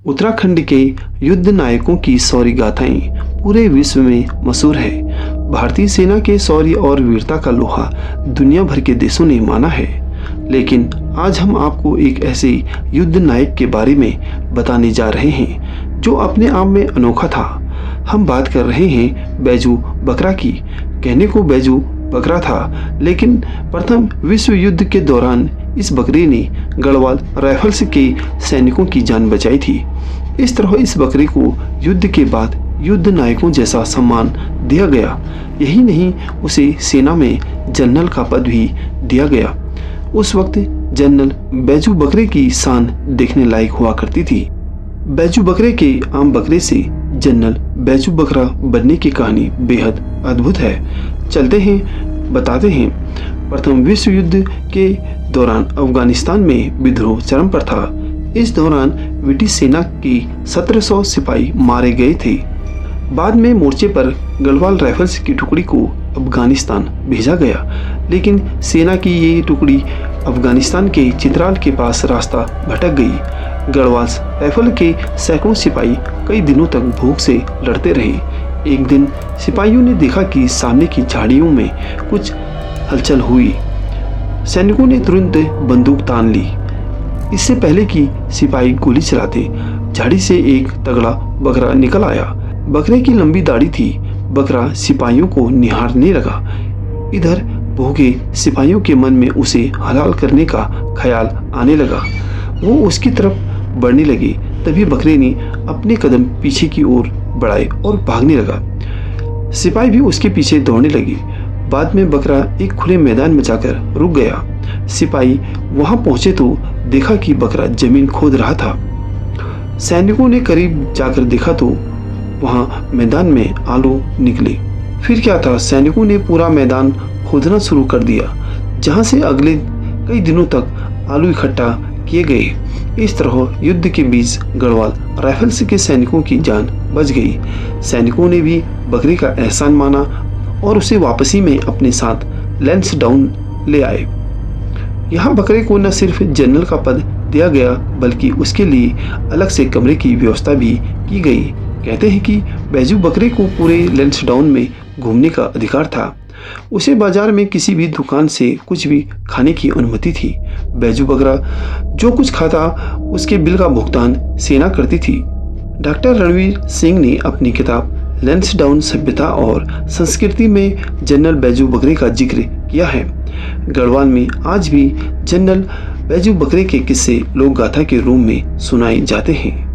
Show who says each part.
Speaker 1: उत्तराखंड के युद्ध नायकों की शौर्य गाथाएं पूरे विश्व में मशहूर है। भारतीय सेना के शौर्य और वीरता का लोहा दुनिया भर के देशों ने माना है। लेकिन आज हम आपको एक ऐसे युद्ध नायक के बारे में बताने जा रहे हैं जो अपने आप में अनोखा था। हम बात कर रहे हैं बैजू बकरा की। कहने को बैजू बकरा था, लेकिन प्रथम विश्व युद्ध के दौरान इस बकरे ने गढ़वाल राइफल्स के सैनिकों की जान बचाई थी। इस तरह इस बकरे को युद्ध के बाद युद्ध नायकों जैसा सम्मान दिया गया। यही नहीं, उसे सेना में जनरल का पद भी दिया गया। उस वक्त जनरल बैजू बकरे की शान देखने लायक हुआ करती थी। बैजू बकरे के आम बकरे से जनरल बैजू बकरा बनने की कहानी बेहद अद्भुत है। चलते हैं, बताते हैं। प्रथम विश्व युद्ध के दौरान अफगानिस्तान में विद्रोह चरम पर था। इस दौरान ब्रिटिश सेना की 1700 सिपाही मारे गए थे। बाद में मोर्चे पर गढ़वाल राइफल्स की टुकड़ी को अफगानिस्तान भेजा गया, लेकिन सेना की ये टुकड़ी अफगानिस्तान के चित्राल के पास रास्ता भटक गई। गढ़वाल राइफल के सैकड़ों सिपाही कई दिनों तक भूख से लड़ते रहे। एक दिन सिपाहियों ने देखा कि सामने की झाड़ियों में कुछ हलचल हुई। सैनिकों ने तुरंत बंदूक तान ली। इससे पहले कि सिपाही गोली चलाते, झाड़ी से एक तगड़ा बकरा निकल आया। बकरे की लंबी दाढ़ी थी। बकरा सिपाहियों को निहारने लगा। इधर भूखे सिपाहियों के मन में उसे हलाल करने का ख्याल आने लगा। वो उसकी तरफ बढ़ने लगे। तभी बकरे ने अपने कदम पीछे की ओर बढ़ाए और भागने लगा। सिपाही भी उसके पीछे दौड़ने लगे। बाद में बकरा एक खुले मैदान में जाकर रुक गया। सिपाही वहां पहुंचे तो देखा कि बकरा जमीन खोद रहा था। सैनिकों ने करीब जाकर देखा तो वहां मैदान में आलू निकले। फिर क्या था, सैनिकों ने पूरा मैदान खोदना शुरू कर दिया, जहां से अगले कई दिनों तक आलू इकट्ठा किए गए। इस तरह युद्ध के बीच गढ़वाल राइफल्स के सैनिकों की जान बच गई। सैनिकों ने भी बकरे का एहसान माना और उसे वापसी में अपने साथ लैंसडाउन ले आए। यहाँ बकरे को न सिर्फ जनरल का पद दिया गया, बल्कि उसके लिए अलग से कमरे की व्यवस्था भी की गई। कहते हैं कि बैजू बकरे को पूरे लैंसडाउन में घूमने का अधिकार था। उसे बाजार में किसी भी दुकान से कुछ भी खाने की अनुमति थी। बैजू बकरा जो कुछ खाता उसके बिल का भुगतान सेना करती थी। डॉक्टर रणवीर सिंह ने अपनी किताब लैंसडाउन सभ्यता और संस्कृति में जनरल बैजू बकरे का जिक्र किया है। गढ़वाल में आज भी जनरल बैजू बकरे के किस्से लोक गाथा के रूप में सुनाए जाते हैं।